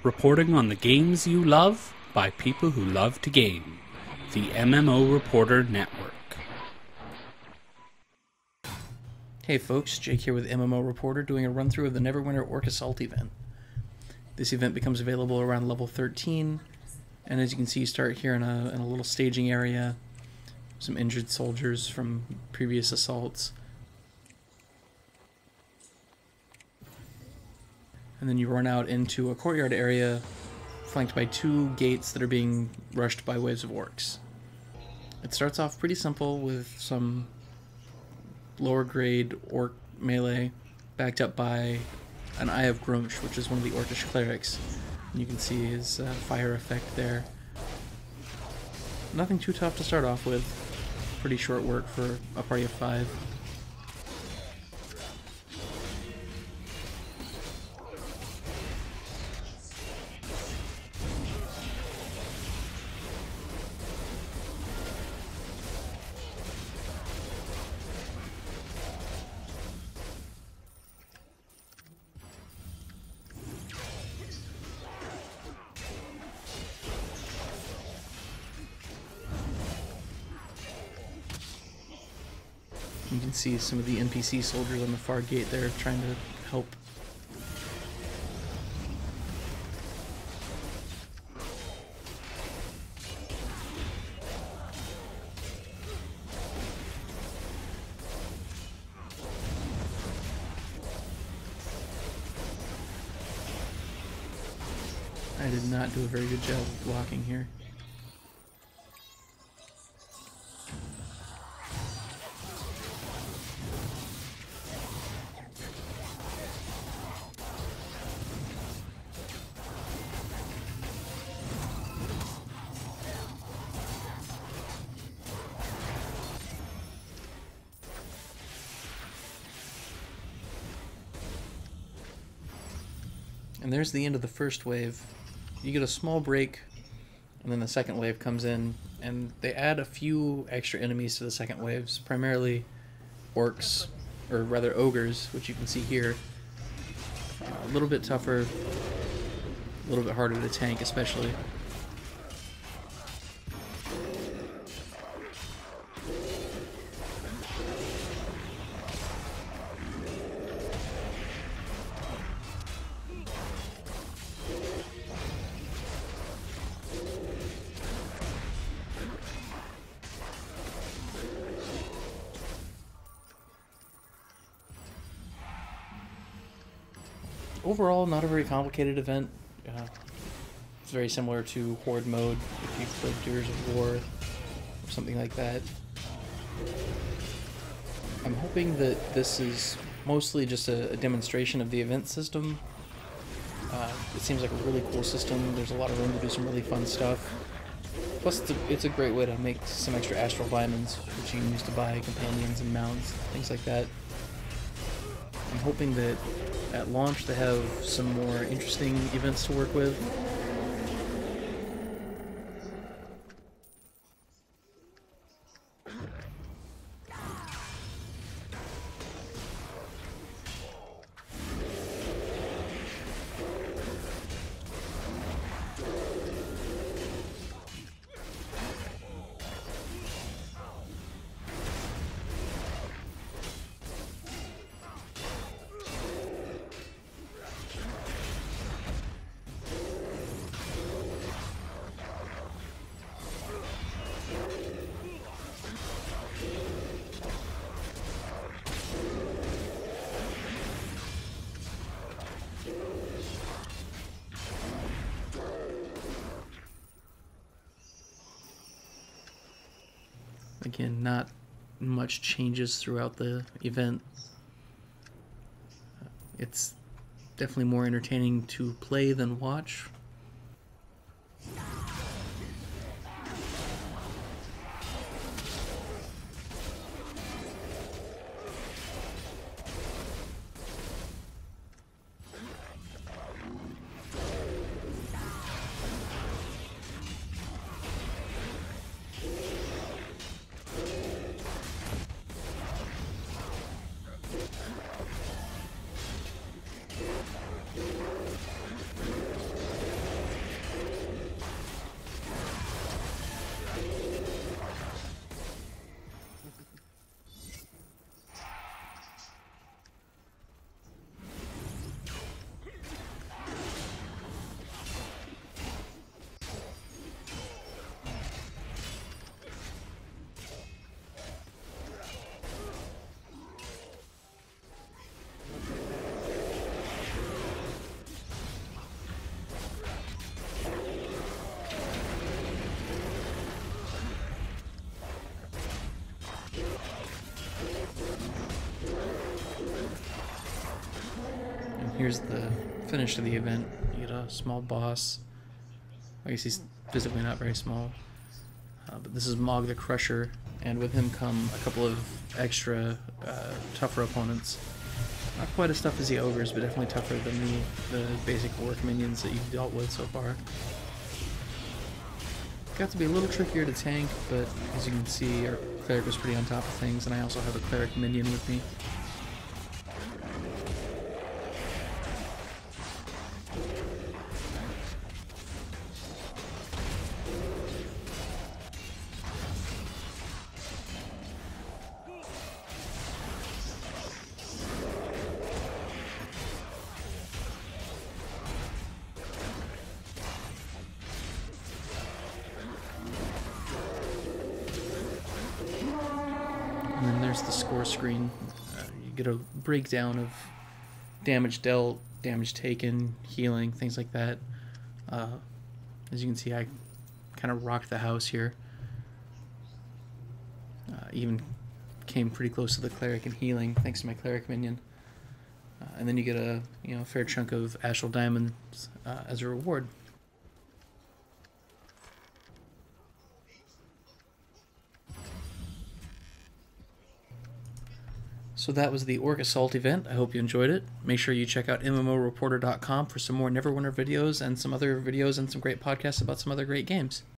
reporting on the games you love by people who love to game. The MMO Reporter Network. Hey folks, Jake here with MMO Reporter doing a run-through of the Neverwinter Orc Assault event. This event becomes available around level 13, and as you can see, you start here in a little staging area, some injured soldiers from previous assaults. And then you run out into a courtyard area flanked by two gates that are being rushed by waves of orcs. It starts off pretty simple with some lower grade orc melee backed up by an Eye of Grumsh, which is one of the orcish clerics. And you can see his fire effect there. Nothing too tough to start off with. Pretty short work for a party of 5. You can see some of the NPC soldiers on the far gate there trying to help. I did not do a very good job of blocking here. And there's the end of the first wave. You get a small break, and then the second wave comes in, and they add a few extra enemies to the second waves, primarily orcs, or rather ogres, which you can see here. A little bit tougher, a little bit harder to tank especially. Overall, not a very complicated event. It's very similar to Horde mode, if you've played Gears of War, or something like that. I'm hoping that this is mostly just a demonstration of the event system. It seems like a really cool system. There's a lot of room to do some really fun stuff. Plus, it's a great way to make some extra astral diamonds, which you can use to buy companions and mounts, things like that. I'm hoping that at launch they have some more interesting events to work with. Again, not much changes throughout the event. It's definitely more entertaining to play than watch. Here's the finish of the event. You get a small boss. I guess he's physically not very small. But this is Mog the Crusher, and with him come a couple of extra tougher opponents. Not quite as tough as the ogres, but definitely tougher than the basic orc minions that you've dealt with so far. Got to be a little trickier to tank, but as you can see, our cleric was pretty on top of things, and I also have a cleric minion with me. And then there's the score screen. You get a breakdown of damage dealt, damage taken, healing, things like that. As you can see, I kind of rocked the house here. Even came pretty close to the cleric in healing, thanks to my cleric minion. And then you get a fair chunk of astral diamonds as a reward. So that was the Orc Assault event. I hope you enjoyed it. Make sure you check out MMOreporter.com for some more Neverwinter videos and some other videos and some great podcasts about some other great games.